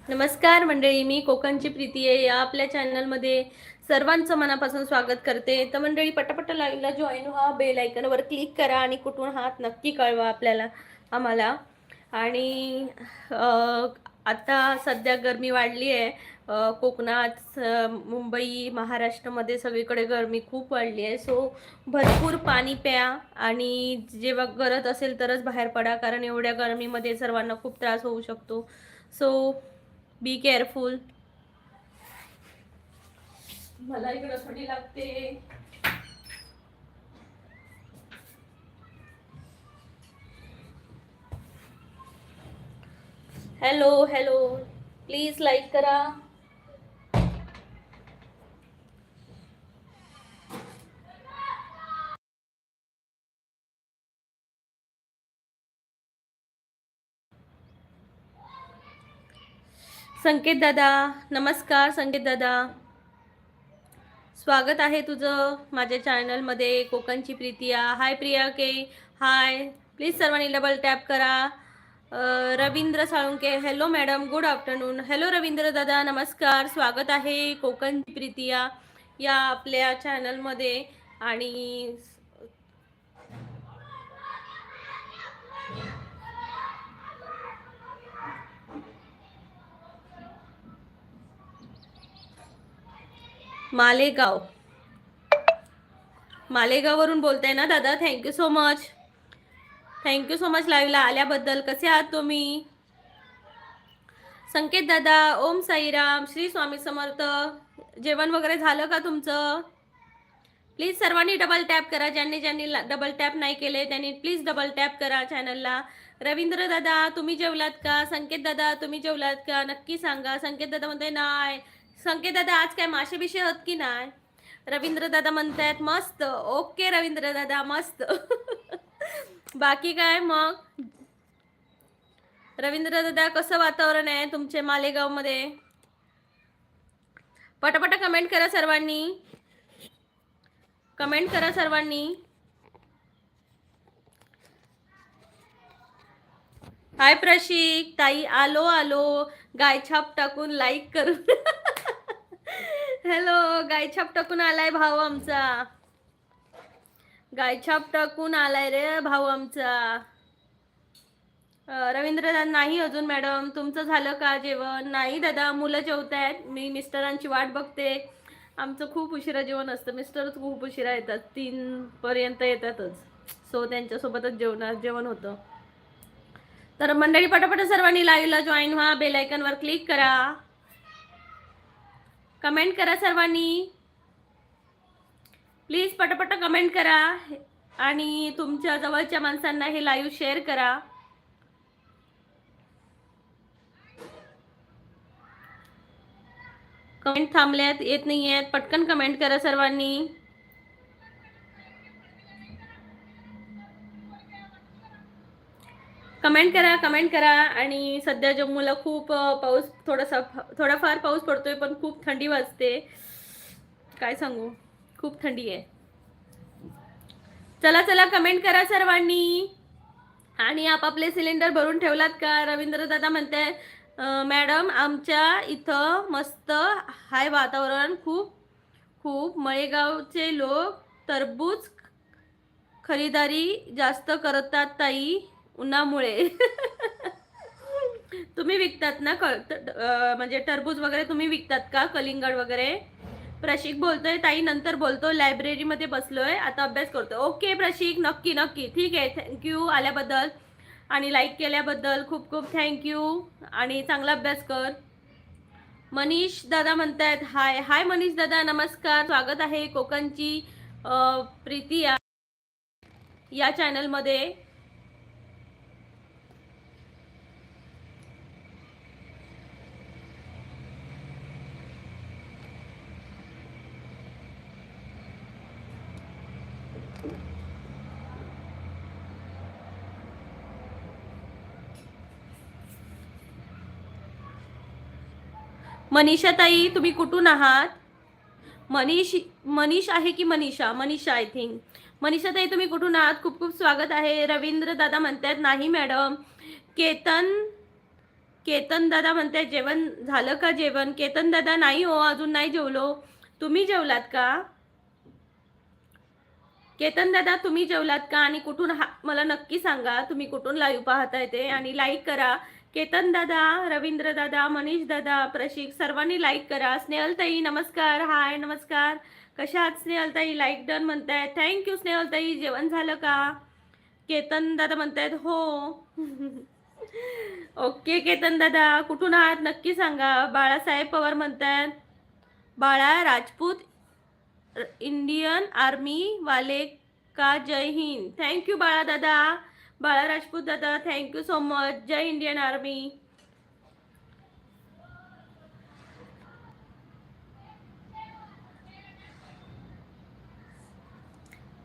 नमस्कार मंडळी, मी कोकणची प्रीती आहे. या आपल्या चॅनलमध्ये सर्वांचं मनापासून स्वागत करते. तर मंडळी, पटापट लाईव्हला जॉईन व्हा, बेल आयकॉनवर क्लिक करा आणि कुठून आहात नक्की कळवा आम्हाला. आणि आता सध्या गरमी वाढली आहे. कोकणात, मुंबई, महाराष्ट्रामध्ये सगळीकडे गरमी खूप वाढली आहे. सो भरपूर पाणी प्या आणि जेव्हा गरज असेल तरच बाहेर पडा, कारण एवढ्या गरमीमध्ये सर्वांना खूप त्रास होऊ शकतो. So be careful. मला इकडं थोडी लागते. हॅलो हॅलो, प्लीज लाईक करा. संकेत दादा, नमस्कार संकेत दादा, स्वागत आहे तुझं माझ्या चॅनलमध्ये. कोकणची प्रीतिया. हाय प्रिया के, हाय. प्लीज सर्वांनी डबल टॅप करा. Ravindra Salunke, hello madam, good afternoon. Hello Ravindra दादा, नमस्कार, स्वागत आहे कोकणची प्रीतिया या आपल्या चॅनलमध्ये. आणि मालेगाववरून बोलताय ना दादा? Thank you so much, thank you so much लाईव्हला आल्याबद्दल. कसे आहात तुम्ही? संकेत दादा, ओम साईराम, श्री स्वामी समर्थ. जेवण वगैरे झालं का तुमचं? प्लीज सर्वांनी डबल टॅप करा. ज्यांनी ज्यांनी डबल टॅप नाही केले त्यांनी प्लीज डबल टॅप करा चॅनलला. रवींद्र दादा, तुम्ही जेवलात का? संकेत दादा, तुम्ही जेवलात का? नक्की सांगा. संकेत दादा म्हणते नाही. संकेत दादा, आज काय मासे बिशे होत की नाही? रवींद्र दादा म्हणतायत मस्त. ओके रवींद्र दादा, मस्त. बाकी काय मग? रवींद्र दादा, कसं वातावरण आहे तुमचे मालेगावमध्ये? पटापट कमेंट करा सर्वांनी, कमेंट करा सर्वांनी. हाय प्रशिक ताई, आलो आलो गायछाप टाकून, लाईक करून. हॅलो, गायछाप टाकून आलाय भाऊ आमचा. गायछाप टाकून आलाय रे भाऊ आमचा. रवींद्र दादा, नाही अजून मॅडम. तुमचं झालं का जेवण? नाही दादा, मुलं जेवतायत, मी मिस्टरांची वाट बघते. आमचं खूप उशिरा जेवण असतं. मिस्टरच खूप उशिरा येतात, 3 पर्यंत येतातच. सो त्यांच्यासोबतच जेवण होतं. तर मंडळी, पटापट सर्वांनी लाईव्हला जॉईन व्हा, बेल आयकॉनवर क्लिक करा, कमेंट करा सर्वांनी. प्लीज पटापट कमेंट करा आणि तुमच्या जवळच्या माणसांना हे लाईव्ह शेअर करा. कमेंट थांबल्यात, येत नाही आहेत. पटकन कमेंट करा सर्वांनी. कमेंट करा, कमेंट करा. आणि सध्या जम्मूला खूप पाऊस, थोडाफार पाऊस पडतोय, पण खूप थंडी वाजते. काय सांगू, खूप थंडी आहे. चला चला, कमेंट करा सर्वांनी. आणि आपापले सिलेंडर भरून ठेवलात का? रवींद्र दादा म्हणते मॅडम, आमच्या इथं मस्त हाय वातावरण. खूप मळेगावचे लोक टरबूज खरीदारी जास्त करतात ताई, उन्हामुळे. तुम्ही विकतात ना म्हणजे टरबूज वगैरे तुम्ही विकतात का? कलिंगड वगैरे. प्रशिक बोलतोय ताई, नंतर बोलतो, लायब्ररीमध्ये बसलोय, आता अभ्यास करतोय. ओके प्रशिक, नक्की नक्की, ठीक आहे. थँक्यू आल्याबद्दल आणि लाईक केल्याबद्दल खूप खूप थँक्यू. आणि चांगला अभ्यास कर. मनीष दादा म्हणतायत हाय. हाय मनीष दादा, नमस्कार, स्वागत आहे कोकणची प्रीती या चॅनलमध्ये. मनीषा ताई, तुम्ही कुठून आहात? मनीष आहे की मनीषा? Manisha I think. मनीषा ताई तुम्ही कुठून आहात? खूप खूप स्वागत आहे. रवींद्र दादा म्हणतात नाही मॅडम. केतन केतन दादा म्हणताय जेवण झालं का? जेवण केतन दादा नाही हो, अजून नाही जेवलो. तुम्ही जेवलात का? केतन दादा तुम्ही जेवलात का? आणि कुठून मला नक्की सांगा तुम्ही कुठून लाईव्ह पाहताय ते, आणि लाईक करा. केतन दादा, रवींद्र दादा, मनीष दादा, प्रशिक सर्वांनी लाईक करा. स्नेहल ताई नमस्कार. हाय नमस्कार. कशा आहात स्नेहल ताई? लाईक डन म्हणताय. थँक्यू स्नेहल ताई. जेवण झालं का? केतन दादा म्हणतायत हो. ओके केतन दादा कुठून आहात नक्की सांगा. बाळासाहेब पवार म्हणतात बाळा राजपूत इंडियन आर्मी वाले का? जय हिंद. थँक्यू बाळा दादा. बाळा राजपूत दादा थँक्यू सो मच. जय इंडियन आर्मी.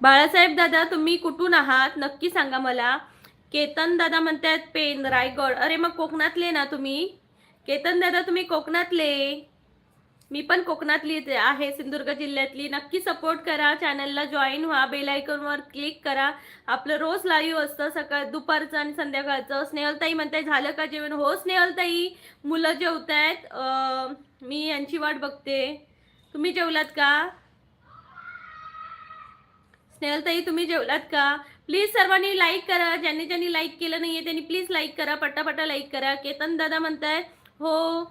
बाळासाहेब दादा तुम्ही कुठून आहात नक्की सांगा मला. केतन दादा म्हणतात पेन रायगड. अरे मग कोकणातले ना तुम्ही? केतन दादा तुम्ही कोकणातले? मी पण कोकणातली आहे, सिंधुदुर्ग जिल्ह्यातली. नक्की सपोर्ट करा, चॅनलला जॉईन व्हा, बेल आयकॉनवर क्लिक करा. आपलं रोज लाईव्ह असतं सकाळ दुपारचं आणि संध्याकाळचं. स्नेहलताई म्हणताय झालं का जेवण? हो स्नेहलताई मुलं जेवतायत, मी यांची वाट बघते. तुम्ही जेवलात का? स्नेहलताई तुम्ही जेवलात का? प्लीज सर्वांनी लाईक करा. ज्यांनी ज्यांनी लाईक केलं नाहीये त्यांनी प्लीज लाईक करा, पटापटा लाईक करा. केतन दादा म्हणताय हो.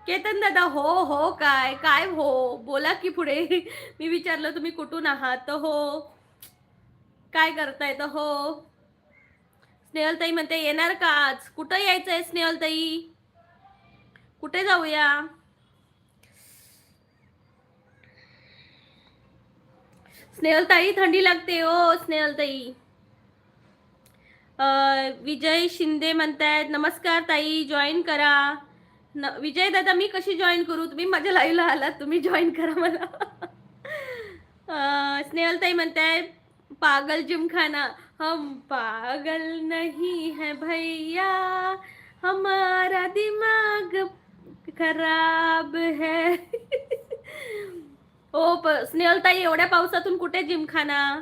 केतन दादा हो हो काय काय हो बोला की पुढे. मी विचारलं तुम्ही कुठून आहात तर हो. काय करताय तर हो. स्नेहलताई म्हणते येणार का आज? कुठं यायचंय स्नेहलताई? कुठे जाऊया? स्नेहलताई थंडी लागते हो स्नेहलताई. विजय शिंदे म्हणतायत नमस्कार ताई जॉईन करा. विजय दादा मी कशी जॉईन करू? तुम्ही माझ्या लाईव्हला आलात, तुम्ही जॉईन करा मला. स्नेहलताई म्हणताय पागल जिमखाना. हम पागल नहीं है भैया, हमारा दिमाग खराब है. ओ स्नेहलताई एवढ्या पावसातून कुठे जिमखाना?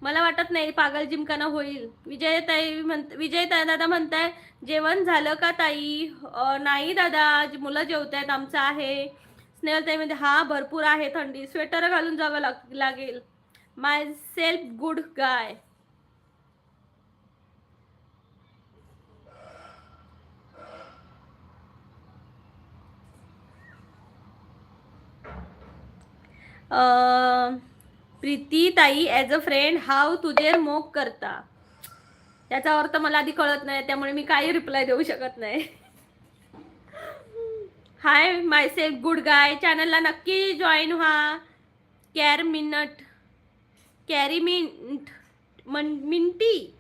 मला वाटत नाही पागल जिमखाना होईल. विजय दादा म्हणताय जेवण झालं का ताई? नाही दादा मुलं जेवतायत, आमचं आहे. स्नेहलताई मध्ये हा भरपूर आहे थंडी, स्वेटर घालून जावं लागेल. माय सेल्फ गुड गाय. प्रीती ताई ॲज अ फ्रेंड हाव तुझे मोक करता. त्याचा अर्थ मला आधी कळत नाही, त्यामुळे मी काही रिप्लाय देऊ शकत नाही. Hi myself good guy. चॅनलला नक्की जॉईन व्हा. Carry Minati.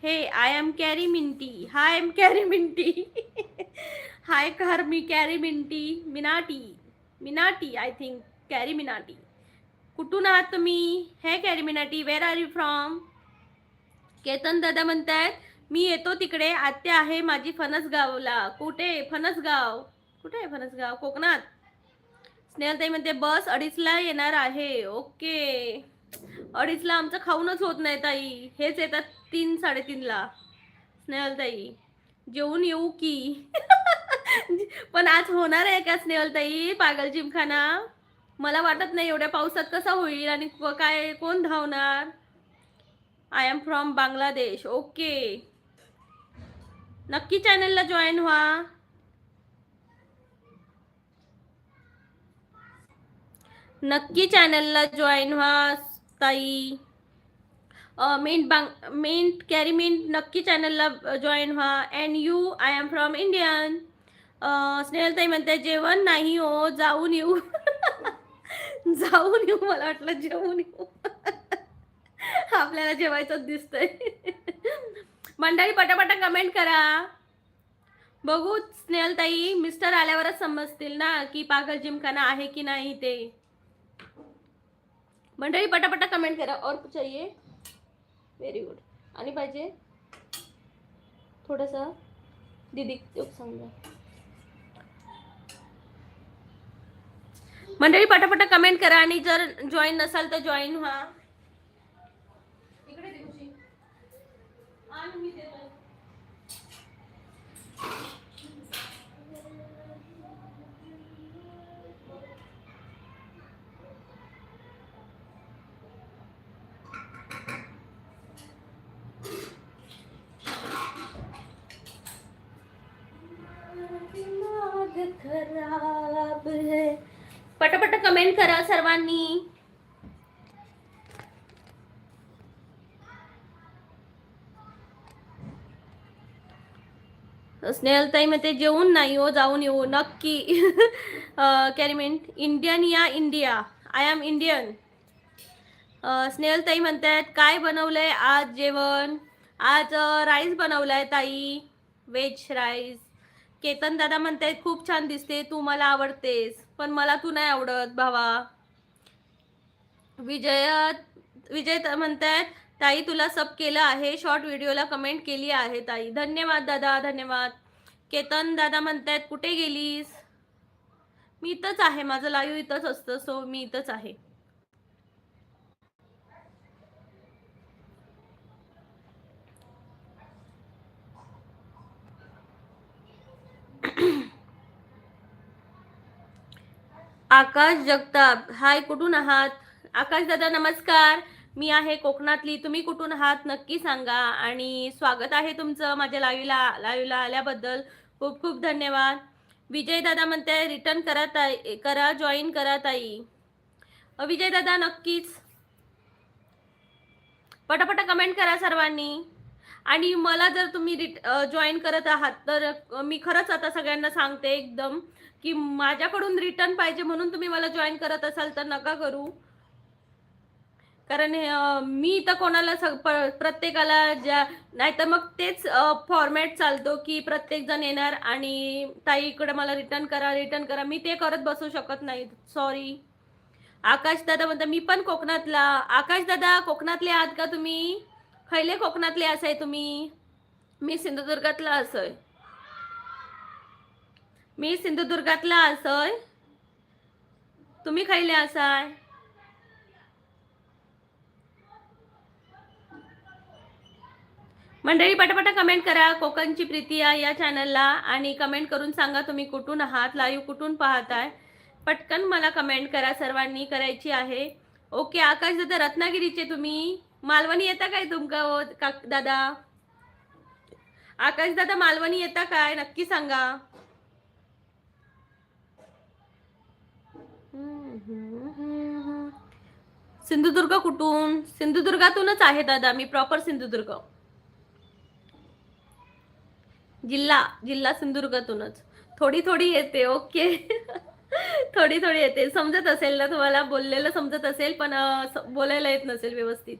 Hey I am Carry Minati. Hi am Carry Minati. Hi कार मी कॅरी मिंटी. Minati I think Carry Minati. कुठून आहात तुम्ही? Hey Carry Minati where are you from? Ketan दादा म्हणतायत मी येतो तिकडे, आत्या आहे माझी फणसगावला. कुठे फणसगाव? कुठे आहे फणसगाव? कोकणात. स्नेहलताई म्हणते बस 2:30ला येणार आहे. ओके 2:30ला आमचं खाऊनच होत नाही ताई, हेच येतात 3-3:30ला. स्नेहलताई जेवून येऊ की? पण आज होणार आहे का स्नेहलताई पागल जिमखाना? मला वाटत नाही एवढ्या पावसात कसा होईल, आणि काय कोण धावणार? I am from Bangladesh. Okay नक्की चॅनलला जॉईन व्हा. नक्की चॅनलला जॉईन व्हा ताई. मिंट कॅरी मिंट नक्की चॅनलला जॉईन व्हा. And you? I am from Indian. स्नेहलताई म्हणते जेवण नाही हो, जाऊन येऊ. जाऊन येऊ, मला वाटलं जेवून येऊ. आपल्याला जेवायचं दिसतंय. मंडळी पटापटा कमेंट करा. बघू स्नेहलताई मिस्टर आल्यावरच समजतील ना की पागल जिमखाना आहे की नाही ते. मंडळी पटापटा कमेंट करा. और चाहिए? Very good. आणि पाहिजे थोडंसं दीदी सांगा. मंडळी पटापट कमेंट करा आणि जर जॉईन नसाल तर जॉईन व्हा. इकडे दिवशी आणि मी देतो. खराब है. पटापट कमेंट करा सर्वांनी. स्नेहलताई म्हणते जेवून नाही हो, जाऊन येऊ नक्की. कॅरीमेंट इंडियन या India, I am Indian. Snehaltai म्हणतात काय बनवलंय आज जेवण. आज राईस बनवलाय ताई, व्हेज राईस. केतन दादा म्हणतायत खूप छान दिसते, तू मला आवडतेस पण मला तू नाही आवडत भावा. विजय म्हणतायत ताई तुला सब केलं आहे, शॉर्ट व्हिडिओला कमेंट केली आहे ताई. धन्यवाद दादा, धन्यवाद. केतन दादा म्हणतायत कुठे गेलीस. मी इथंच आहे, माझं लाईव्ह इथंच असतं, सो मी इथंच आहे. आकाश जगताप हाय, कुठून आहात. आकाश दादा नमस्कार, मी आहे कोकणातली, तुम्ही कुठून आहात नक्की सांगा. आणि स्वागत आहे तुमचं माझ्या लाईव्हला आल्याबद्दल खूप खूप धन्यवाद. विजय दादा म्हणते रिटर्न करा ताई, करा जॉईन करा ताई. विजय दादा नक्कीच पटापट कमेंट करा सर्वांनी. आणि मला जर तुम्ही जॉईन करत आहात तर मी खरंच आता सगळ्यांना सांगते एकदम की माझ्याकडून रिटर्न पाहिजे म्हणून तुम्ही मला जॉईन करत असाल तर नका करू. कारण मी तर कोणाला प्रत्येकाला ज्या नाहीतर मग तेच फॉर्मॅट चालतो की प्रत्येक जण येणार आणि ताई इकडे मला रिटर्न करा, मी ते करत बसू शकत नाही. सॉरी. आकाश दादा म्हणता मी पण कोकणातला. आकाश दादा कोकणातले आहात का तुम्ही. खैले कोकणातले असाय तुम्ही. मी सिंधुदुर्गातला असय. मी सिंधुदुर्गातला असय. तुम्ही खैले असाय. मंडळी पटापटा कमेंट करा कोकणची प्रीती या चॅनलला आणि कमेंट करून सांगा तुम्ही कुठून आहात, लाईव्ह कुठून पाहताय. पटकन मला कमेंट करा, सर्वांनी करायची आहे. ओके. आकाश दादा रत्नागिरीचे तुम्ही. मालवणी येता काय तुमका हो दादा. आकाश दादा मालवणी येता काय नक्की सांगा. सिंधुदुर्ग कुठून. सिंधुदुर्गातूनच आहे दादा मी, प्रॉपर सिंधुदुर्ग जिल्हा सिंधुदुर्गातूनच. थोडी थोडी येते. ओके. थोडी थोडी येते. समजत असेल ना तुम्हाला, बोललेलं समजत असेल पण बोलायला येत नसेल व्यवस्थित.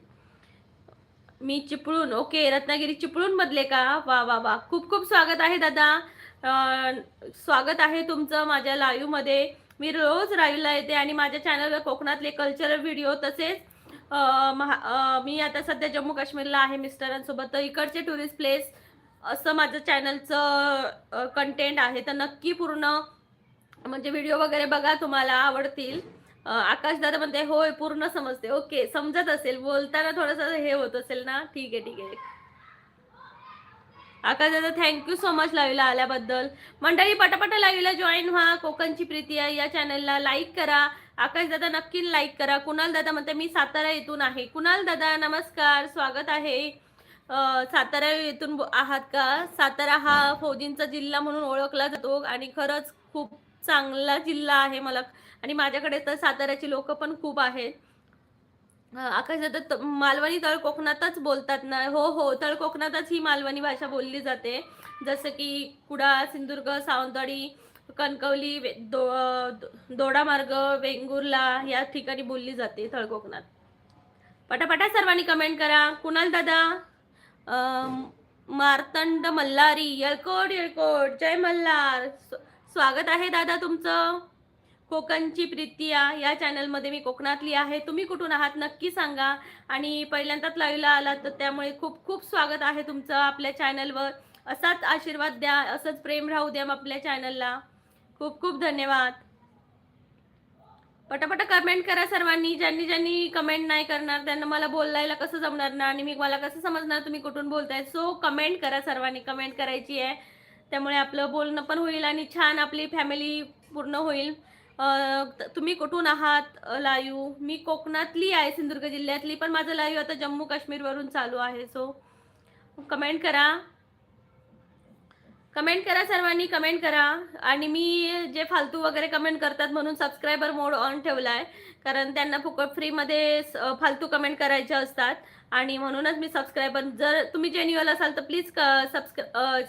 मी चिपळूण. ओके. रत्नागिरी चिपळूण मधले का. वा वा वा. खूप खूप स्वागत आहे दादा. स्वागत आहे तुमचं माझ्या लाईव्ह मध्ये. मी रोज लाईव्हला येते आणि माझ्या चॅनलवर कोकणातले कल्चरल व्हिडिओ तसेच मी आता सध्या जम्मू काश्मीरला आहे मिस्टरांसोबत, तर इकडचे टुरिस्ट प्लेस असं माझं चॅनलचं कंटेंट आहे. तर नक्की पूर्ण म्हणजे व्हिडिओ वगैरे बघा, तुम्हाला आवडतील. आकाश दादा म्हणते होय पूर्ण समजते. ओके. समजत असेल, बोलताना थोडंसं हे होत असेल ना. ठीक आहे ठीक आहे. आकाश दादा थँक्यू सो मच लाईव्हला आल्याबद्दल. मंडळी पटापट लाईव्हला जॉईन व्हा. कोकणची प्रीती या चॅनलला लाईक करा. आकाश दादा नक्की लाईक करा. कुणाल दादा म्हणते मी सातारा येथून आहे. कुणाल दादा नमस्कार, स्वागत आहे. सातारा येथून आहात का. सातारा हा फौजींचा जिल्हा म्हणून ओळखला जातो आणि खरंच खूप चांगला जिल्हा आहे मला. आणि माझ्याकडे तर साताऱ्याची लोक पण खूप आहेत. आकाश दादा मालवणी तळ कोकणातच बोलतात ना. हो हो, तळ कोकणातच ही मालवणी भाषा बोलली जाते. जसं की कुडाळ, सिंधुदुर्ग, सावंतवाडी, कणकवली, दोडामार्ग, वेंगुर्ला या ठिकाणी बोलली जाते तळ कोकणात. पटापटा सर्वांनी कमेंट करा. कुणाल दादा मार्तंड मल्हारी, येळकोट येळकोट, जय मल्हार. स्वागत आहे दादा तुमचं. कोकणची प्रीती या चॅनलमध्ये मी कोकणातली आहे. तुम्ही कुठून आहात नक्की सांगा. आणि पहिल्यांदाच लाईव्हला आलात तर त्यामुळे खूप खूप स्वागत आहे तुमचं आपल्या चॅनलवर. असाच आशीर्वाद द्या, असंच प्रेम राहू द्या आपल्या चॅनलला. खूप खूप धन्यवाद. पटापट कमेंट करा सर्वांनी. ज्यांनी ज्यांनी कमेंट नाही करणार त्यांना मला बोलायला कसं जमणार ना, आणि मला कसं समजणार तुम्ही कुठून बोलताय. सो कमेंट करा सर्वांनी, कमेंट करायची आहे. त्यामुळे आपलं बोलणं पण होईल आणि छान आपली फॅमिली पूर्ण होईल. तुम्ही कुठून आहात लाईव्ह? मी कोकणातली आहे, सिंधुदुर्ग जिल्ह्यातली, पण माझं लाईव्ह आता जम्मू काश्मीरवरून चालू आहे. सो कमेंट करा, कमेंट करा सर्वांनी, कमेंट करा. आणि मी जे फालतू वगैरे कमेंट करतात म्हणून सबस्क्रायबर मोड ऑन ठेवला आहे, कारण त्यांना फुकट फ्रीमध्ये फालतू कमेंट करायचे असतात, आणि म्हणूनच मी सबस्क्रायबर, जर तुम्ही जेन्युअल असाल तर प्लीज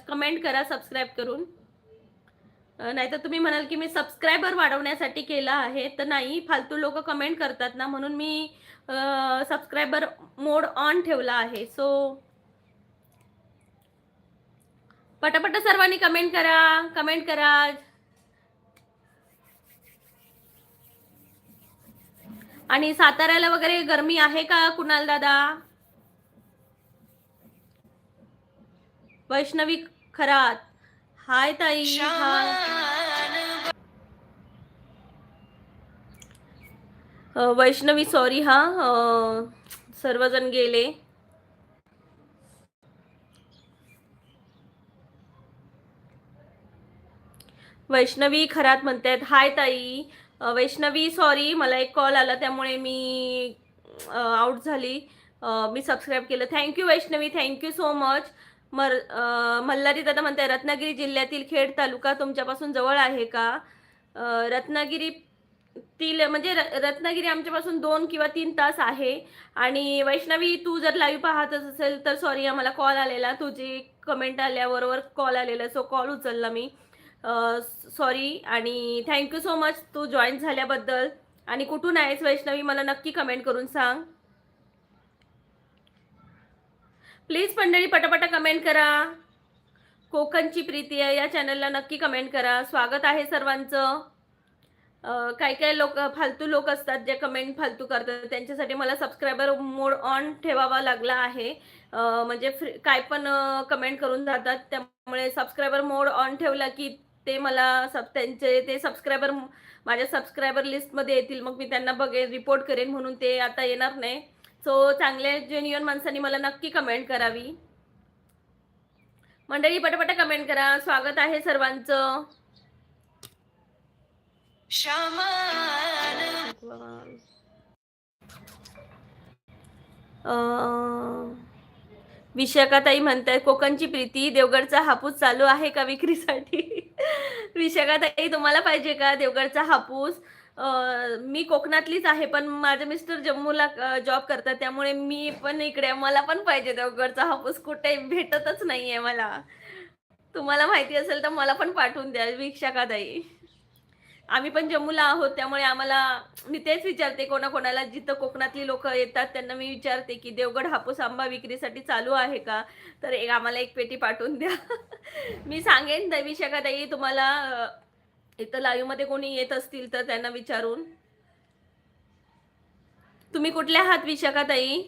कमेंट करा सबस्क्राईब करून. नाहीतर तुम्ही म्हणाल की मी सबस्क्रायबर वाढवण्यासाठी केला आहे, तर नाही, फालतू लोक कमेंट करतात ना, म्हणून मी सबस्क्रायबर मोड ऑन ठेवला आहे. सो पटापट सर्वांनी कमेंट करा, कमेंट करा. आणि साताऱ्याला वगैरे गरमी आहे का कुणाल दादा? वैष्णवी खरात, हाय ताई. वैष्णवी सॉरी हा, सर्वजण गेले. वैष्णवी खरात म्हणतात. हाय ताई. वैष्णवी सॉरी, मला एक कॉल आला त्यामुळे मी आउट झाली. मी सबस्क्राईब केलं. Thank you Vaishnavi, thank you so much. Malhari दादा म्हणताय रत्नागिरी जिल्ह्यातील खेड तालुका तुमच्यापासून जवळ आहे का? रत्नागिरी म्हणजे रत्नागिरी आमच्यापासून 2 किंवा 3 तास आहे. आणि वैष्णवी, तू जर लाईव्ह पाहत असेल तर सॉरी, आम्हाला कॉल आलेला, तुझी कमेंट आल्याबरोबर कॉल आलेला, सो कॉल उचलला मी. सॉरी आणि थँक्यू सो मच तू जॉईन झाल्याबद्दल. आणि कुठून आहेस वैष्णवी मला नक्की कमेंट करून सांग प्लीज. मंडळी पटापटा कमेंट करा. कोकणची प्रीती आहे या चॅनलला नक्की कमेंट करा. स्वागत आहे सर्वांचं. काही काही लोक फालतू लोक असतात जे कमेंट फालतू करतात, त्यांच्यासाठी मला सबस्क्रायबर मोड ऑन ठेवावा लागला आहे. म्हणजे काय पण कमेंट करून जातात, त्यामुळे सबस्क्रायबर मोड ऑन ठेवला की ते मला त्यांचे ते सबस्क्रायबर माझ्या सबस्क्रायबर लिस्टमध्ये येतील, मग मी त्यांना रिपोर्ट करेन, म्हणून ते आता येणार नाही. सो चांगल्या जेन्युअन माणसांनी मला नक्की कमेंट करावी. मंडळी पटापट कमेंट करा. स्वागत आहे सर्वांचं. विशाखाताई म्हणतायत कोकणची प्रीती, देवगडचा हापूस चालू आहे का विक्रीसाठी? विशाखाताई, तुम्हाला पाहिजे का देवगडचा हापूस? मी कोकणातलीच आहे, पण माझे मिस्टर जम्मूला जॉब करतात, त्यामुळे मी पण इकडे, मला पण पाहिजे देवगडचा हापूस. कुठे भेटतच नाहीये मला. तुम्हाला माहिती असेल तर मला पण पाठवून द्या विशाखाताई. आम्ही पण जम्मूला आहोत, त्यामुळे आम्हाला, मी तेच विचारते कोणाकोणाला, जिथं कोकणातली लोक येतात त्यांना मी विचारते की देवगड हापूस आंबा विक्रीसाठी चालू आहे का, तर आम्हाला एक पेटी पाठवून द्या. मी सांगेन विशाखाताई तुम्हाला, इथं लाईव्ह मध्ये कोणी येत असतील तर त्यांना विचारून. तुम्ही कुठल्या आहात विशाखाताई?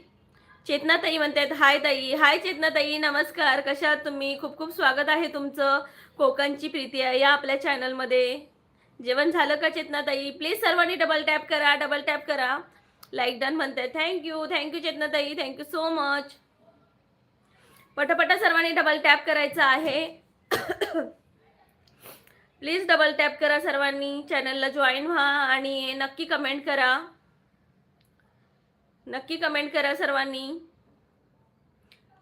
चेतनाताई म्हणतात हाय ताई. हाय चेतनाताई, नमस्कार, कशा आहात तुम्ही? खूप खूप स्वागत आहे तुमचं. कोकणची प्रीती आहे या आपल्या चॅनलमध्ये. जेवण झालं का चेतनाताई? प्लीज सर्वांनी डबल टॅप करा, डबल टॅप करा. लाईक डन म्हणताय. थँक्यू, थँक्यू चेतनाताई, थँक्यू सो मच. पटापटा सर्वांनी डबल टॅप करायचं आहे. प्लीज डबल टॅप करा सर्वांनी, चॅनलला जॉईन व्हा आणि नक्की कमेंट करा. नक्की कमेंट करा सर्वांनी.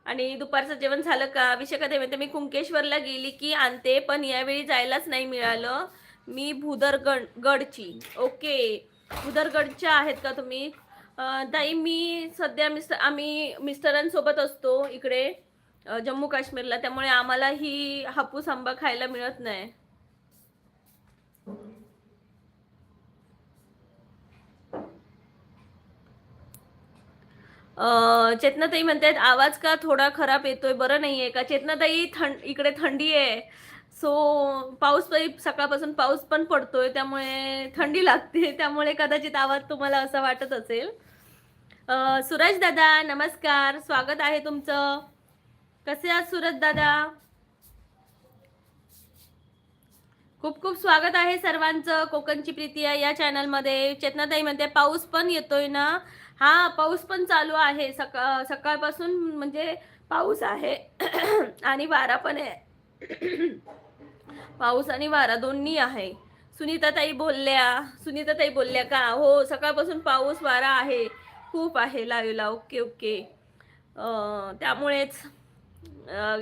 आणि दुपारचं जेवण झालं का? विशाखाताई म्हणते मी कुंकेश्वरला गेली की आणते, पण यावेळी जायलाच नाही मिळालं. मी भुदरगडची. ओके, भुदरगडच्या आहेत का तुम्ही? ताई, मी सध्या आम्ही मिस्टरांसोबत असतो इकडे जम्मू काश्मीरला, त्यामुळे आम्हाला ही हापूस आंबा खायला मिळत नाही. चेतनाताई म्हणतात आवाज का थोडा खराब येतोय, बरं नाहीये का? चेतनाताई, इकडे थंडी आहे, सो पाऊस सकाळपासून पाऊस पण पडतोय, त्यामुळे थंडी लागते, त्यामुळे कदाचित आवाज तुम्हाला असा वाटत असेल. सूरज दादा नमस्कार, स्वागत आहे तुमचं. कसे आहात सूरज दादा? खूप खूप स्वागत आहे सर्वांचं कोकणची प्रीती या चॅनलमध्ये. चेतनाताई म्हणते पाऊस पण येतोय ना? हा, पाऊस पण चालू आहे. सकाळपासून म्हणजे पाऊस आहे आणि वारा पण आहे. पाऊस आणि वारा दोन्ही आहे. सुनीताताई बोलल्या का? हो, सकाळपासून पाऊस वारा आहे, खूप आहे लाईव्हला. Okay okay. त्यामुळेच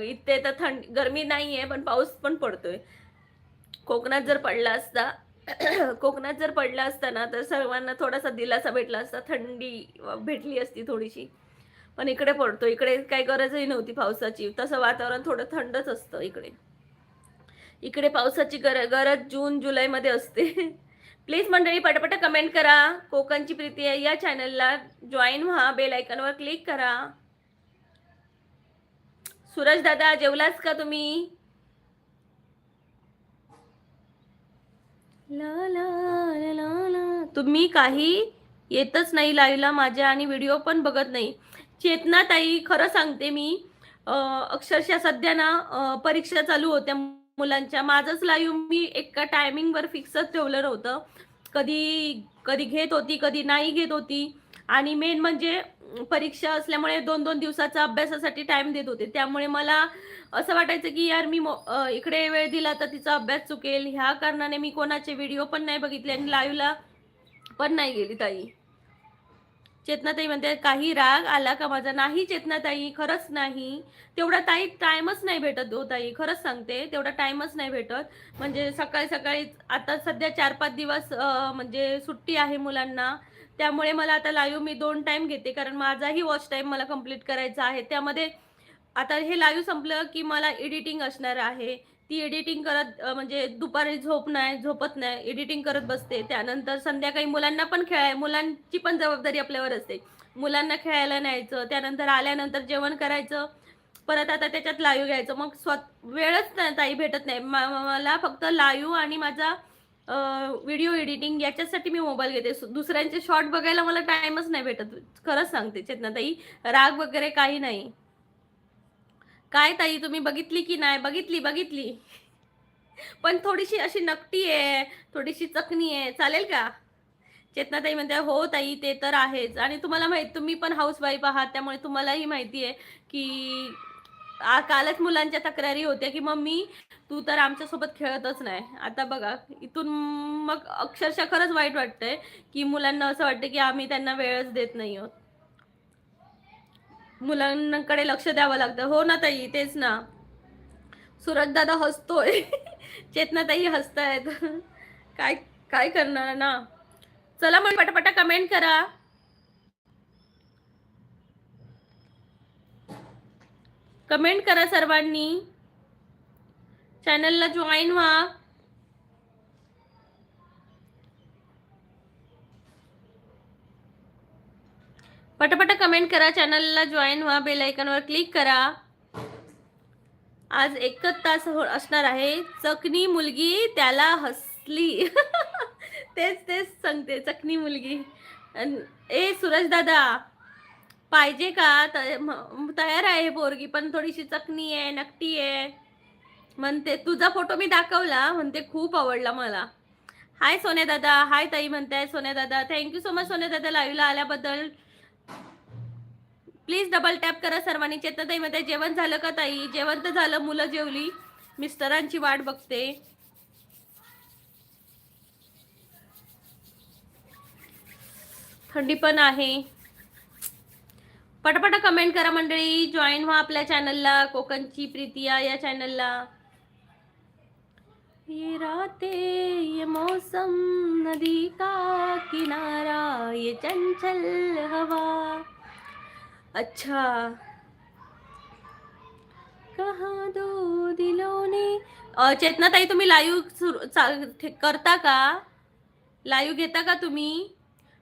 इथे तर गरमी नाहीये, पण पाऊस पण पडतोय. कोकणात जर पडला असता कोकणात जर पडला असता ना, तर सर्वांना थोडासा दिलासा भेटला असता, थंडी भेटली असती थोडीशी. पण इकडे पडतो. इकडे काही गरजही नव्हती पावसाची. तसं वातावरण थोडं थंडच असतं इकडे. इकडे पावसाची गरज जून जुलैमध्ये असते. प्लीज मंडळी पटापट कमेंट करा. कोकणची प्रीती आहे या चॅनलला जॉईन व्हा, बेल आयकॉनवर क्लिक करा. सूरज दादा, जेवलास का तुम्ही? ला ला ला ला ला. तुम्ही काही येतच नाही लाईव्हला माझ्या आणि व्हिडिओ पण बघत नाही. चेतना ताई, खरं सांगते मी, अक्षरशः सध्या ना परीक्षा चालू होत्या मुलांच्या. माझंच लाईव्ह मी एका टायमिंगवर फिक्सच ठेवलं नव्हतं. कधी कधी घेत होती, कधी नाही घेत होती. आणि मेन म्हणजे परीक्षा असल्यामुळे 2-2 दिवसाचा अभ्यासासाठी टाइम देत होते. त्यामुळे मला असं वाटायचं की यार मी इकडे वेळ दिला तर तिचा अभ्यास चुकेल. ह्या कारणाने मी कोणाचे व्हिडिओ पण नाही बघितले आणि लाईव्हला पण नाही गेली ताई. चेतनाताई म्हणते काही राग आला का माझा? नाही चेतनाताई, खरंच नाही. तेवढा ताई टाइमच नाही भेटत हो ताई, खरंच सांगते. तेवढा टाइमच नाही भेटत. म्हणजे सकाळी सकाळी आता सध्या 4-5 दिवस म्हणजे सुट्टी आहे मुलांना. त्यामुळे मला आता लाईव्ह मी 2 टाइम घेते, कारण माझाही वॉच टाइम मला कंप्लीट करायचा आहे. त्यामध्ये आता हे लाईव्ह संपलं की मला एडिटिंग असणार आहे. ती एडिटिंग करत म्हणजे दुपारी झोपत नाही, एडिटिंग करत बसते. त्यानंतर संध्याकाळी मुलांना पण मुलांची पण जबाबदारी आपल्यावर असते. मुलांना खेळायला न्यायचं, त्यानंतर आल्यानंतर जेवण करायचं, परत आता त्याच्यात लाईव्ह घ्यायचं. मग वेळच ताई भेटत नाही. मला फक्त लाईव्ह आणि माझा व्हिडिओ एडिटिंग याच्यासाठी मी मोबाईल घेते. दुसऱ्यांचे शॉर्ट बघायला मला टाईमच नाही भेटत. खरंच सांगते चेतनाताई, राग वगैरे काही नाही. काय ताई, तुम्ही बघितली की नाही? बघितली. पण थोडीशी अशी नकटी आहे, थोडीशी चकणी आहे. चालेल का? चेतनाताई म्हणते हो ताई, ते तर आहेच. आणि तुम्हाला तुम्ही पण हाऊसवाईफ आहात, त्यामुळे तुम्हालाही माहिती आहे की कालच मुलांच्या तक्रारी होत्या की मम्मी तू तर आमच्यासोबत खेळतच नाही. आता बघा, इथून मग अक्षरशः खरंच वाईट वाटतंय की मुलांना असं वाटतं की आम्ही त्यांना वेळच देत नाही आहोत. मुलांकडे लक्ष द्यावं लागतं. हो ना ताई, तेच ना. सूरज दादा हसतोय. चेतनाताई हसतायत. काय काय करणार ना. चला मग पटापटा कमेंट करा. कमेंट करा सर्वांनी. चॅनलला जॉईन व्हा. पटापट कमेंट करा, चॅनलला जॉईन व्हा, बेल आयकॉनवर क्लिक करा. आज एकच तास असणार आहे. चकनी मुलगी त्याला हसली. तेच सांगते, चकनी मुलगी. ए सूरज दादा, पाहिजे का? तयार आहे पोरगी, पण थोडीशी चकनी आहे, नकटी आहे. म्हणते तुझा फोटो मी दाखवला, म्हणते खूप आवडला मला. हाय सोन्या दादा, हाय ताई म्हणताय सोन्या दादा. थँक्यू सो मच सोन्या दादा लाईव्हला आल्याबद्दल. प्लीज डबल टॅप करा सर्वांनी. चेतनाताई मध्ये जेवण झालं का ताई? जेवण तर झालं, मुलं जेवली, मिस्टरांची वाट बघते. थंडी पण आहे. पटापट कमेंट करा मंडळी. जॉईन व्हा आपल्या चॅनलला, कोकणची प्रीती या चॅनलला. ये रातें, ये मौसम, नदी का किनारा, ये चंचल हवा. अच्छा, कहा दो दिलों ने. चेतना ताई, तुम्ही लाईव्ह करता का? लाईव्ह घेता का तुम्ही?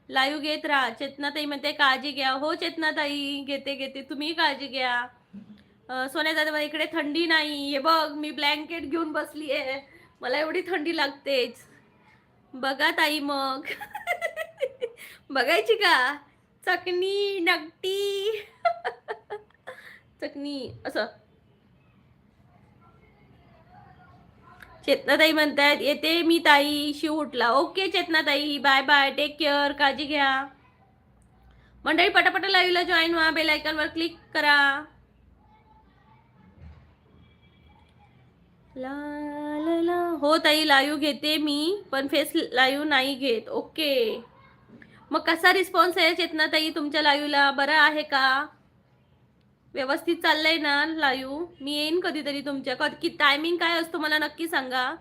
लाईव्ह घेत राहा. चेतना ताई म्हणते काळजी घ्या. हो चेतना ताई, घेते. तुम्ही काळजी घ्या. सोन्या दादा, इकडे थंडी नाही. हे बघ, मी ब्लँकेट घेऊन बसली आहे. मला एवढी थंडी लागतेच. बघा ताई मग. बघायची का? चकनी नकटी. चकनी असं. चेतनाताई म्हणतायत येते मी ताई, शिव उठला. ओके चेतनाताई, बाय बाय, टेक केअर, काळजी घ्या. मंडळी पटापट लाईव्हला जॉईन व्हा, बेल आयकॉनवर क्लिक करा. ला ला ला. हो ताई लाईव्ह घेते मी, पण फेस लाईव्ह नाही घेत. ओके, मग कसा रिस्पॉन्स आहे चेतनाताई तुमच्या लाईव्हला? बरं आहे का? व्यवस्थित चाललंय ना लाईव्ह? मी येईन कधीतरी तुमच्या. की टायमिंग काय असतो मला नक्की सांगा.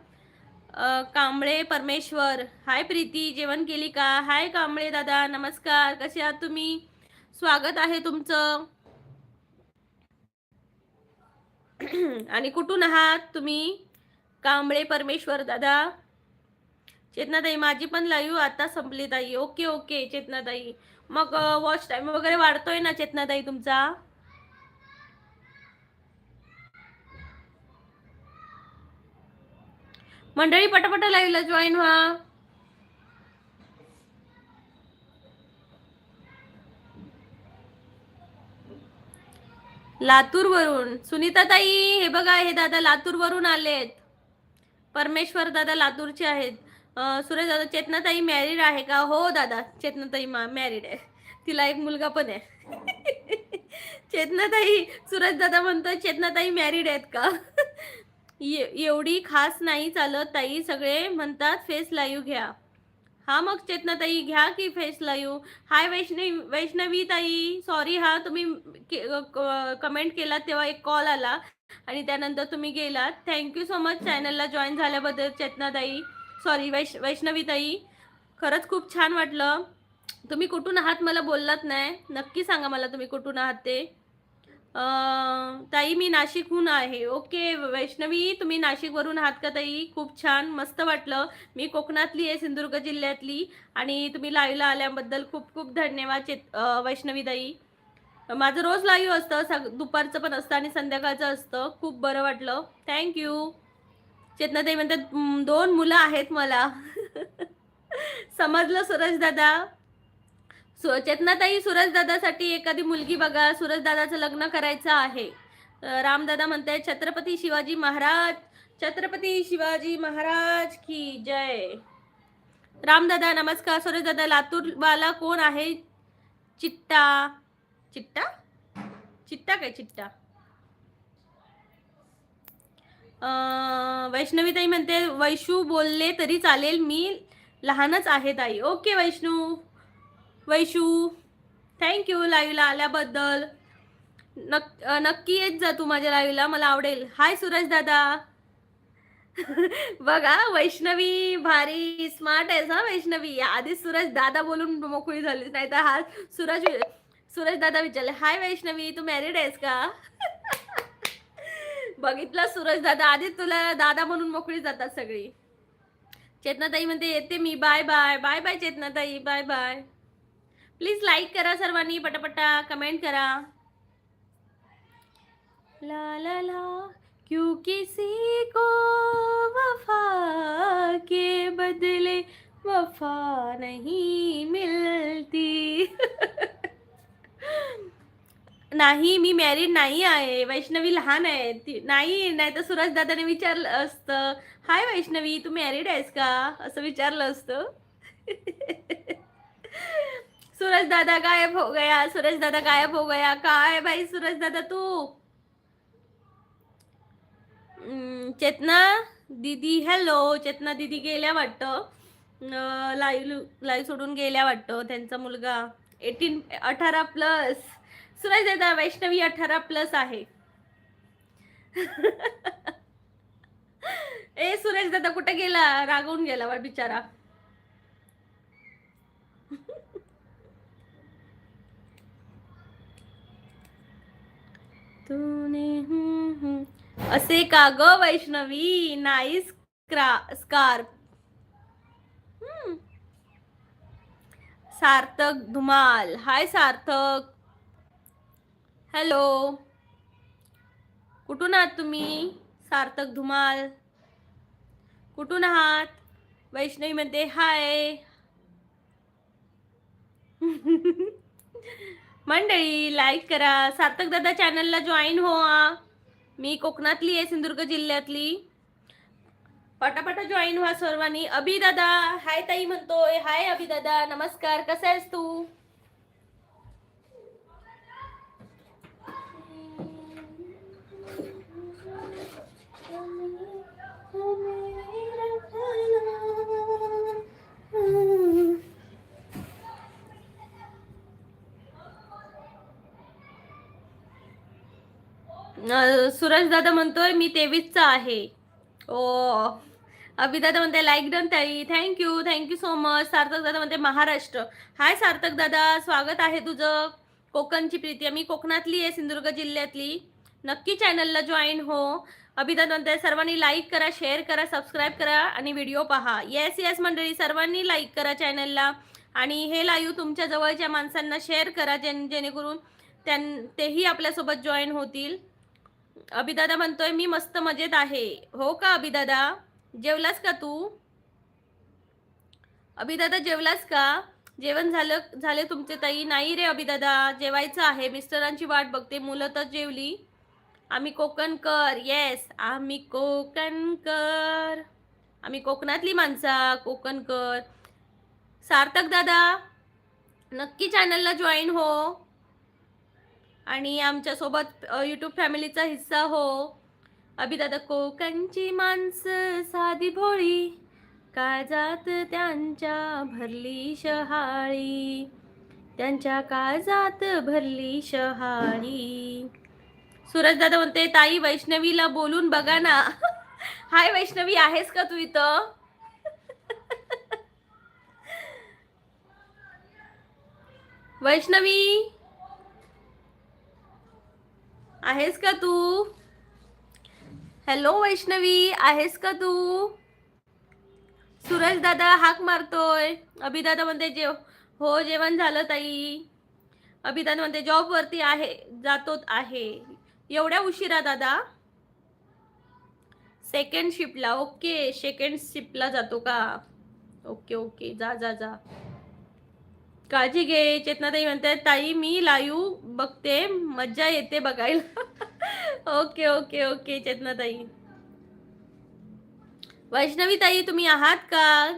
कांबळे परमेश्वर, हाय प्रीती, जेवण केली का? हाय कांबळे दादा, नमस्कार, कसे आहात तुम्ही? स्वागत आहे तुमचं. आणि कुठून आहात तुम्ही कांबळे परमेश्वर दादा? चेतनाताई माझी पण लाईव्ह आता संपली ताई. ओके ओके चेतनाताई, मग वॉच टाइम वगैरे वाढतोय ना चेतनाताई तुमचा? मंडळी पटापट लाईव्हला जॉईन व्हा. लातूर वरून सुनीता ताई, हे बघा हे दादा लातूर वरून आलेत. परमेश्वर दादा लातूरचे आहेत. सुरेश दादा, चेतनाताई मॅरिड आहे का? हो दादा, चेतनाताई मॅरिड आहे, तिला एक मुलगा पण आहे. चेतनाताई, सुरेश दादा म्हणतोय चेतनाताई मॅरिड आहेत का? एवढी खास नाही चालत ताई, सगळे म्हणतात फेस लाईव्ह घ्या. हा मग चेतनाताई घ्या की फेस लाईव्ह. हाय वैष्णवी ताई, सॉरी हा तुम्ही कमेंट केला तेव्हा एक कॉल आला आणि त्यानंतर तुम्ही गेलात. थँक्यू सो मच चॅनलला जॉईन झाल्याबद्दल चेतनाताई, सॉरी वैष्णवी ताई. खरंच खूप छान वाटलं. तुम्ही कुठून आहात मला बोललात नाही, नक्की सांगा मला तुम्ही कुठून आहात ते. ताई मी नाशिकहून आहे. ओके वैष्णवी, तुम्ही नाशिकवरून आहात का ताई? खूप छान, मस्त वाटलं. मी कोकणातली आहे, सिंधुदुर्ग जिल्ह्यातली. आणि तुम्ही लाईव्हला आल्याबद्दल खूप खूप धन्यवाद वैष्णवी ताई. माझं रोज लाईव्ह असतं, दुपारचं पण असतं आणि संध्याकाळचं असतं. खूप बरं वाटलं, थँक्यू. चेतनाताई म्हणतात 2 मुलं आहेत मला. समजलं सूरज दादा. चेतनाताई, सूरज दादासाठी एखादी मुलगी बघा, सूरज दादाचं लग्न करायचं आहे. रामदादा म्हणताय छत्रपती शिवाजी महाराज, छत्रपती शिवाजी महाराज की जय. रामदादा नमस्कार. सूरज दादा, लातूर वाला कोण आहे? चिट्टा चिट्टा चिट्टा काय चिट्टा? वैष्णवीताई म्हणते वैशू बोलले तरी चालेल, मी लहानच आहे ताई. ओके वैशू, थँक्यू लाईव्हला आल्याबद्दल. नक्की येत जा तू माझ्या लाईव्हला, मला आवडेल. हाय सूरज दादा. बघा वैष्णवी भारी स्मार्ट आहेस हा वैष्णवी. आधी सूरज दादा बोलून मोकळी झाली, नाही तर हा सूरज दादा विचारले हाय वैष्णवी तू मॅरिड आहेस का? बघितलं सूरज दादा, आधी तुला दादा म्हणून मोकळी जातात सगळी. चेतनाताई म्हणते येते मी, बाय बाय. बाय बाय चेतनाताई, बाय बाय. प्लीज लाईक करा सर्वांनी, पटापटा कमेंट करा. ला ला ला, क्यों किसी को वफा के बदले वफा नहीं मिलती. नाही मी मॅरिड नाही आहे, वैष्णवी लहान आहे ती. नाही तर सूरज दादाने विचारलं असतं हाय वैष्णवी तू मॅरिड आहेस का, असं विचारलं असतं. सूरज दादा गायब हो गया, सूरज दादा गायब हो गया. काय भाई सूरज दादा तू? चेतना दीदी हॅलो. चेतना दीदी गेल्या वाटतं, लाईव्ह सोडून गेल्या वाटतं. त्यांचा मुलगा 18+. सूरज दादा वैष्णवी 18+ आहे. ए सूरज दादा कुठे गेला? रागवून गेला वा बिचारा. तूने असे का ग Vaishnavi? Nice scarf. Sarthak Dhumal, hi Sarthak, hello. कुठून आहात तुम्ही? सार्थक धुमाल कुठून आहात? वैष्णवी म्हणते हाय. मंडळी लाईक करा, सार्थक दादा चॅनलला जॉईन हो. मी कोकणातली आहे, सिंधुदुर्ग जिल्ह्यातली. पटापटा जॉईन व्हा सर्वांनी. अभि दादा हाय ताई म्हणतोय. हाय अभि दादा, नमस्कार. कसा आहेस तू? सूरज दादा म्हणतोय मी 23चा आहे. ओ अभिदादा म्हणते लाईक डन ताई. Thank you so much. सार्थक दादा म्हणते महाराष्ट्र. हाय सार्थक दादा, स्वागत आहे तुझं. कोकणची प्रीती, मी कोकणातली आहे, सिंधुदुर्ग जिल्ह्यातली. नक्की चॅनलला जॉईन हो. अभिदादा म्हणते सर्वांनी लाईक करा, शेअर करा, सबस्क्राईब करा आणि व्हिडिओ पहा. येस मंडळी, सर्वांनी लाईक करा चॅनलला आणि हे लाईव्ह तुमच्या जवळच्या माणसांना शेअर करा, जेणेकरून तेही आपल्यासोबत जॉईन होतील. अभिदादा म्हणतोय मी मस्त मजेत आहे. हो का अभिदादा? जेवलास का तू? अभिदादा जेवलास का? जेवण झाले तुमचे ताई? नाही रे अभिदादा, जेवायचं आहे. मिस्टरांची वाट बघते. मुलं तर जेवली. आम्ही कोकणकर. येस, आम्ही कोकणकर. आम्ही कोकणातली माणसा, कोकणकर. सार्थक दादा नक्की चॅनलला जॉईन हो आणि आमच्या सोबत यूट्यूब फॅमिलीचा हिस्सा हो. अभिदादा कोकणची माणसं साधी भोळी, काळजात त्यांच्या भरली शहाळी, त्यांच्या काळजात भरली शहाळी. सूरज दादा म्हणते ताई वैष्णवीला बोलून बघा ना. हाय वैष्णवी, आहेस का तू इथं? वैष्णवी आहेस का तू? हॅलो वैष्णवी, आहेस का तू? सूरज दादा हाक मारतोय. अभिदादा म्हणते हो जेवण झालं ताई. अभिदादा म्हणते जॉब वरती आहे, जातोच आहे. एवढ्या उशिरा दादा? सेकंड शिफ्टला. ओके, सेकंड शिफ्टला जातो का? ओके, जा जा जा, काळजी घे. चेतनाताई म्हणते ताई मी लाईव्ह बघते, मज्जा येते बघायला. ओके चेतनाताई. वैष्णवी ताई तुम्ही आहात का?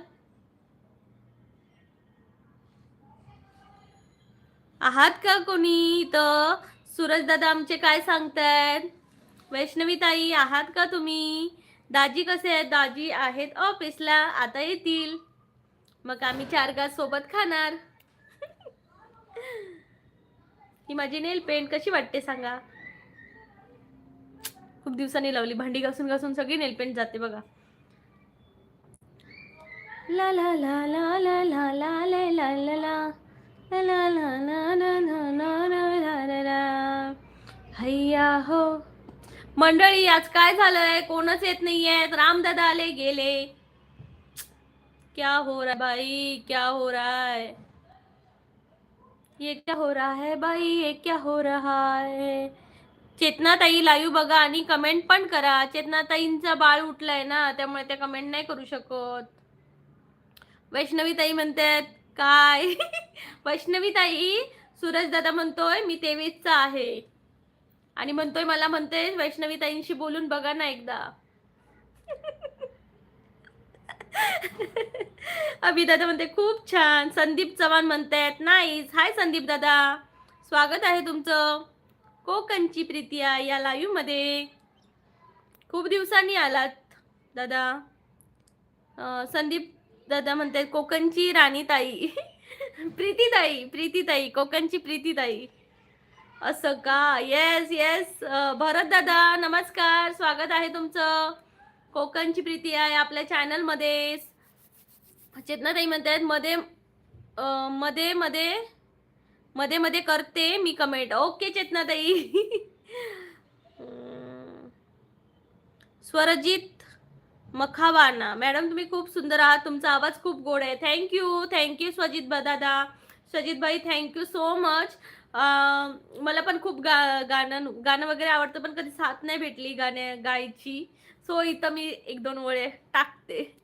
आहात का कोणी इथं? सूरज दादा आमचे काय सांगतायत? वैष्णवी ताई आहात का तुम्ही? दाजी कसे आहेत? दाजी आहेत ऑफिसला, आता येतील. मग आम्ही 4 घास सोबत खाणार. ही माझी नेल पेंट कशी वाटते सांगा? खूप दिवसांनी लावली. भांडी घासून सगळी नेल पेंट जाते बघा. ला ला ला ला ला ला ला ला ला ला ला ला ला ला. हैया हो मंडळी, आज काय झालंय? कोणच येत नाहीये. रामदादा आले गेले. क्या हो रहा है भाई? क्या हो रहा है? ये क्या हो रहा है भाई? ये क्या हो रहा है? चेतनाताई लाईव्ह बघा आणि कमेंट पण करा. चेतनाताईंचा बाळ उठलाय ना, त्यामुळे त्या कमेंट नाही करू शकत. वैष्णवी ताई म्हणतात काय? वैष्णवी ताई, सूरज दादा म्हणतोय मी 23चा आहे आणि म्हणतोय मला म्हणते वैष्णवी ताईंशी बोलून बघा ना एकदा. अभिदादा म्हणते खूप छान. संदीप चव्हाण म्हणतायत नाईस. हाय संदीप दादा, स्वागत आहे तुमचं. कोकणची प्रीती आहे या लाईव्ह मध्ये. खूप दिवसांनी आलात दादा. संदीप दादा म्हणतात कोकणची राणी ताई. प्रीतीताई कोकणची प्रीतीताई. असं का? येस भरत दादा नमस्कार, स्वागत आहे तुमचं. कोकणची प्रीती आहे आपल्या चॅनल मध्ये. चेतनाताई म्हणतात मध्ये करते मी कमेंट. ओके चेतनाताई. स्वरजित मखावाना मॅडम तुम्ही खूप सुंदर आहात, तुमचा आवाज खूप गोड आहे. थँक्यू स्वजित दादा. स्वजित भाई थँक्यू सो मच. मला पण खूप गाणं वगैरे आवडतं, पण कधी साथ नाही भेटली गायची. सो इथं मी 1-2 ओळे टाकते.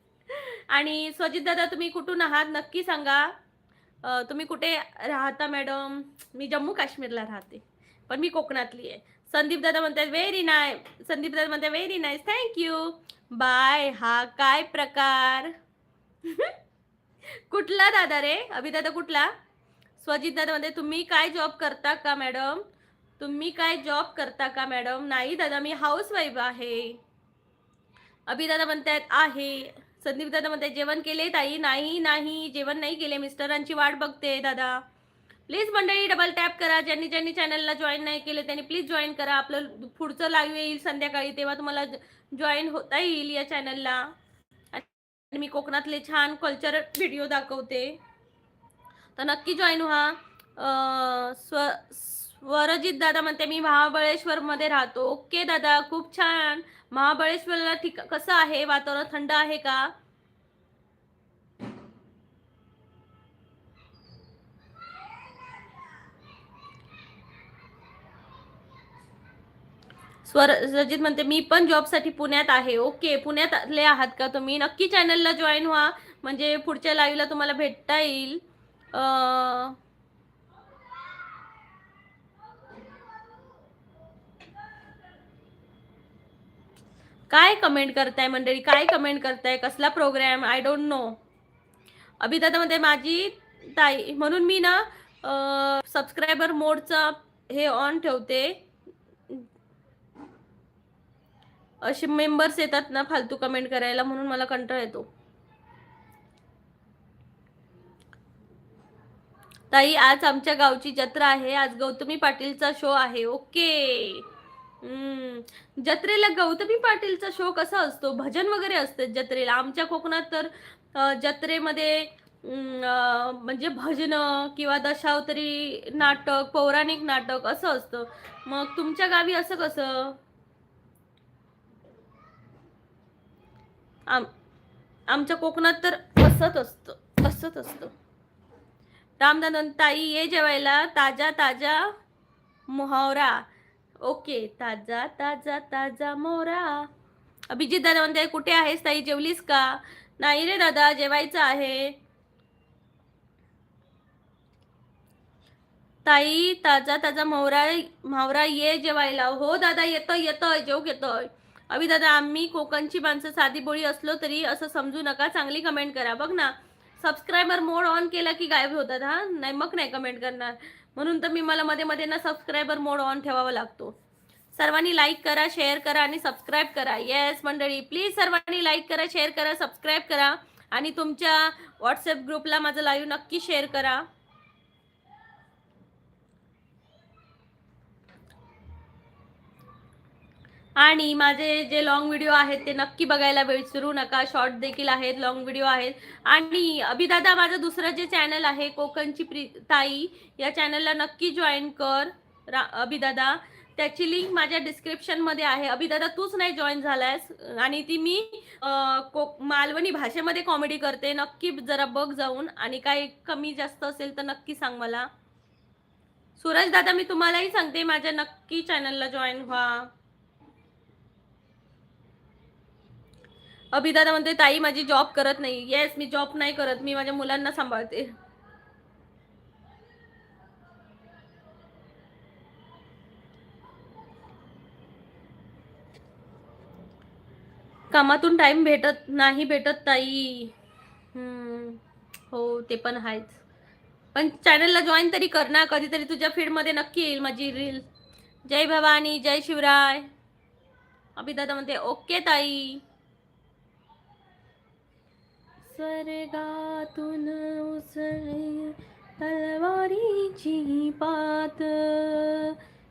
आणि स्वजित दादा तुम्ही कुठून आहात नक्की सांगा. तुम्ही कुठे राहता मॅडम? मी जम्मू काश्मीरला राहते, पण मी कोकणातली आहे. संदीप दादा म्हणतात व्हेरी नाईस. संदीप दादा म्हणतात व्हेरी नाईस, थँक्यू. बाय. हा काय प्रकार? कुठला दादा रे? अभिदादा कुठला? स्वजित दादा म्हणते तुम्ही काय जॉब करता का मॅडम? तुम्ही काय जॉब करता का मॅडम? नाही दादा, मी हाऊसवाईफ आहे. अभिदादा म्हणतात आहे. संदीप दादा म्हणतात जेवण केले ताई? नाही नाही, जेवण नाही केले, मिस्टरांची वाट बघते दादा. प्लीज मंडळी डबल टॅप करा. ज्यांनी ज्यांनी चॅनलला जॉईन नाही केले त्यांनी प्लीज जॉईन करा. आपलं पुढचं लाईव्ह येईल संध्याकाळी, तेव्हा तुम्हाला जॉईन होता येईल या चॅनलला. आणि मी कोकणातले छान कल्चर व्हिडिओ दाखवते, तर नक्की जॉईन व्हा. स्वरजित दादा म्हणते मी महाबळेश्वर मध्ये राहतो. ओके दादा, खूप छान. महाबळेश्वरला कसं आहे वातावरण? थंड आहे का? स्वरजित म्हणते मी पण जॉबसाठी पुण्यात आहे. ओके, पुण्यातले आहात का तुम्ही? नक्की चॅनलला जॉईन व्हा, म्हणजे पुढच्या लाईव्हला तुम्हाला भेटता येईल. काय कमेंट करताय मंडळी? काय कमेंट करताय? कसला प्रोग्राम? I don't know. अभिदादा म्हणते माझी ताई, म्हणून मी ना सबस्क्रायबर मोडचा हे ऑन ठेवते. असे मेंबर्स येतात ना फालतू कमेंट करायला, म्हणून मला कंटाळा येतो. ताई आज आमच्या गावची जत्रा आहे, आज गौतमी पाटीलचा शो आहे. ओके. जत्रेला गौतमी पाटीलचा शो कसा असतो? भजन वगैरे असते जत्रेला. आमच्या कोकणात तर जत्रेमध्ये म्हणजे भजन किंवा दशावतारी नाटक, पौराणिक नाटक असं असतं. मग तुमच्या गावी असं कसं? आमच्या कोकणात तर असंच असतं. रामदानंद ताई ये जेवायला, ताजा ताजा मोहरा. ओके, ताजा ताजा ताजा मोहरा. अभिजित दादा म्हणते कुठे आहेस ताई, जेवलीस का? नाही रे दादा, जेवायचं आहे. ताई ताजा ताजा मोहरा ये जेवायला. हो दादा, येतोय जेवू येतोय. अभि दादा आम्ही कोकणची माणसं साधी बोळी असलो तरी असं समजू नका, चांगली कमेंट करा. बघ ना, सबस्क्रायबर मोड ऑन केला की गायब होतात. हा नाही, मग नाही कमेंट करणार. म्हणून तर मला मध्ये मध्ये ना सबस्क्रायबर मोड ऑन ठेवावा लागतो. सर्वांनी लाईक करा, शेअर करा आणि सबस्क्राईब करा. येस मंडळी, प्लीज सर्वांनी लाईक करा, शेअर करा, सबस्क्राईब करा आणि तुमच्या व्हॉट्सअप ग्रुपला माझं लाईव्ह नक्की शेअर करा. आणि माझे जे लॉंग व्हिडिओ आहेत ते नक्की बघायला विसरू नका. शॉर्ट देखील आहेत, लॉंग व्हिडिओ आहेत. आणि अभिदादा माझं दुसरं जे चॅनल आहे कोकणची ताई, या चॅनलला नक्की जॉईन कर अभिदादा. त्याची लिंक माझ्या डिस्क्रिप्शनमध्ये आहे. अभिदादा तूच नाही जॉईन झालायस, आणि ती मी मालवणी भाषेमध्ये कॉमेडी करते. नक्की जरा बघ जाऊन, आणि काही कमी जास्त असेल तर नक्की सांग मला. सूरज दादा मी तुम्हालाही सांगते, माझ्या नक्की चॅनलला जॉईन व्हा. अभिदादा म्हणते ताई माझी जॉब करत नाही. येस, मी जॉब नाही करत, मी माझ्या मुलांना सांभाळते. कामातून टाइम भेटत ताई. हो ते पण आहेच, पण चॅनलला जॉईन तरी कर ना. कधीतरी तुझ्या फीडमध्ये नक्की येईल माझी रील. जय भवानी, जय शिवराय. अभिदादा म्हणते ओके ताई. स्वर्गातून उसळी तलवारीची पात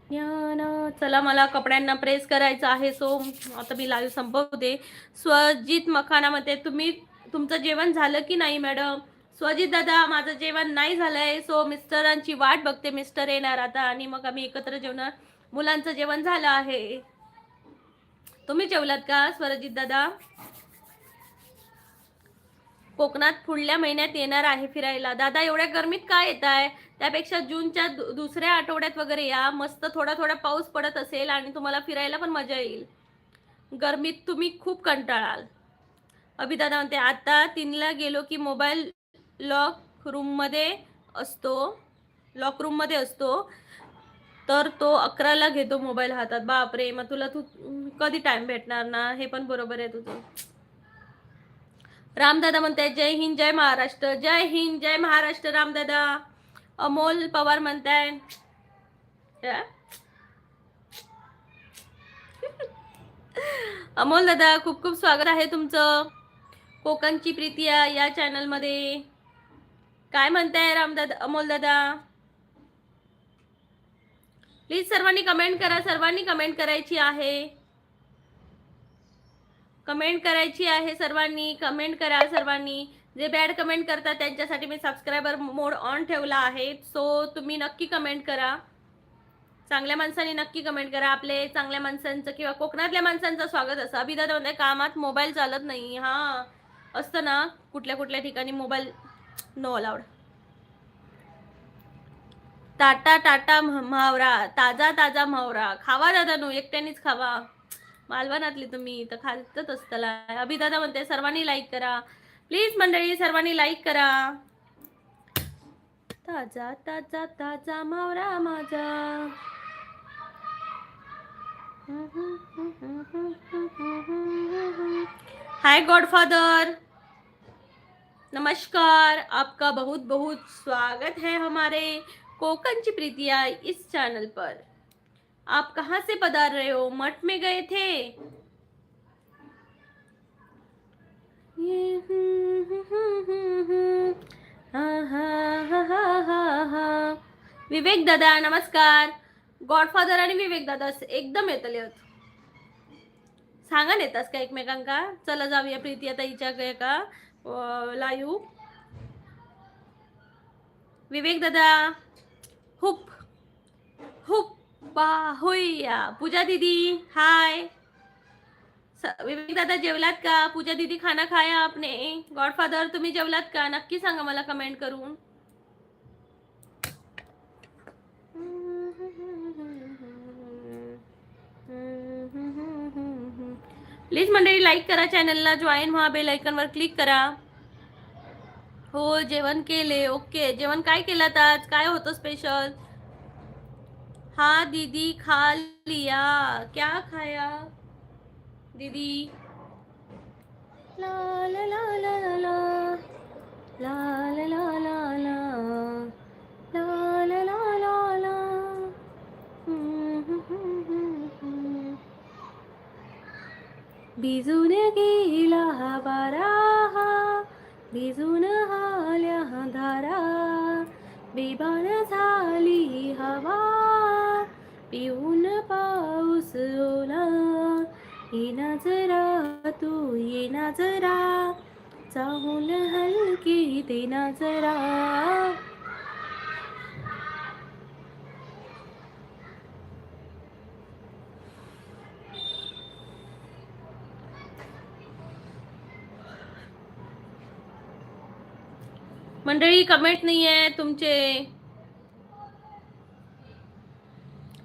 ज्ञाना. चला मला कपड्यांना प्रेस करायचं आहे, सो आता मी लाईव्ह संपवते. स्वजित मखानामध्ये तुमचं जेवण झालं की नाही मॅडम? स्वजित दादा माझं जेवण नाही झालंय, सो मिस्टरांची वाट बघते. मिस्टर येणार आता आणि मग आम्ही एकत्र जेवणार. मुलांचं जेवण झालं आहे. तुम्ही जेवलात का स्वरजित दादा? कोकणात पुढल्या महिन्यात येणार आहे फिरायला. दादा एवढ्या गरमीत काय येत आहे? त्यापेक्षा जूनच्या दुसऱ्या आठवड्यात वगैरे या. मस्त थोडा थोडा पाऊस पडत असेल आणि तुम्हाला फिरायला पण मजा येईल. गरमीत तुम्ही खूप कंटाळाल. अभिदादा म्हणते आता 3ला गेलो की मोबाईल लॉक रूममध्ये असतो. तर तो 11ला घेतो मोबाईल हातात. बापरे, मग तुला तू कधी टाइम भेटणार ना, हे पण बरोबर आहे तुझं. रामदादा म्हणताय जय हिंद जय महाराष्ट्र. जय हिंद जय महाराष्ट्र रामदादा. अमोल पवार म्हणताय अमोल दादा खूप खूप स्वागत आहे तुमचं कोकणची प्रीती या चॅनल मध्ये. काय म्हणताय रामदादा अमोल दादा? प्लीज सर्वांनी कमेंट करा. सर्वांनी कमेंट करायची आहे. कमेंट करायची आहे सर्वांनी. कमेंट करा सर्वांनी. जे बॅड कमेंट करतात त्यांच्यासाठी मी सबस्क्रायबर मोड ऑन ठेवला आहे. सो तुम्ही नक्की कमेंट करा. चांगल्या माणसांनी नक्की कमेंट करा. आपले चांगल्या माणसांचं किंवा कोकणातल्या माणसांचं स्वागत असतं. अभिदादा म्हणते कामात मोबाईल चालत नाही. हा असतं ना, कुठल्या कुठल्या ठिकाणी मोबाईल नो अलाउड. टाटा टाटा म्हावरा, ताजा ताजा म्हावरा खावा दादा. नो एकट्यानेच खावा. मालवणातली तुम्ही तर खातच असताला. अभिदादा म्हणते सर्वांनी लाईक करा. प्लीज मंडळी सर्वांनी लाईक करा. ताजा ताजा ताजा म्हावरा माझा. हाय गॉडफादर, नमस्कार. आपका बहुत बहुत स्वागत है हमारे कोकणची प्रीतिया इस चैनल पर. आप कहाँ से पधार रहे हो? मठ में गए थे? विवेक दादा नमस्कार. गॉडफादर आणि विवेक दादा एकदम येतले. सांगा नेतास का एकमेकांका? चला जाऊया प्रीती आता हिच्या का लाईव्ह. विवेक दादा हुप हुप होया. पूजा दीदी हाय. विवेक दादा जेवलात का? पूजा दीदी खाना खाया आपने? गॉडफादर तुम्ही जेवलात का? नक्की सांगा मला कमेंट करून. प्लीज मंडळी लाईक करा. चॅनलला जॉईन व्हा. बेल आयकॉन वर क्लिक करा. हो जेवण केले. ओके जेवण काय केलं आज? काय होतं स्पेशल? हाँ दीदी खा लिया. क्या खाया दीदी? ला ला ला ला ला ला ला ला ला ला ला ला ला ला ला. भिजून गेला बारा, भिजून आल्या धारा, बेभान झाली हवा, पिऊन पाऊस ओला. येना जरा तू येना जरा, चाहूल हलकी देना जरा. मंडळी कमेंट नाही आहे तुमचे.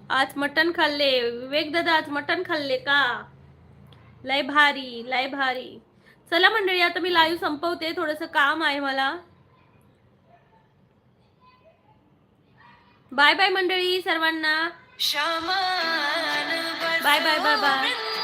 आज मटन खाल्ले. विवेक दादा आज मटन खाल्ले का? लय भारी लय भारी. चला मंडळी आता मी लाईव्ह संपवते. थोडंसं काम आहे मला. बाय बाय मंडळी सर्वांना. Bye bye bye bye.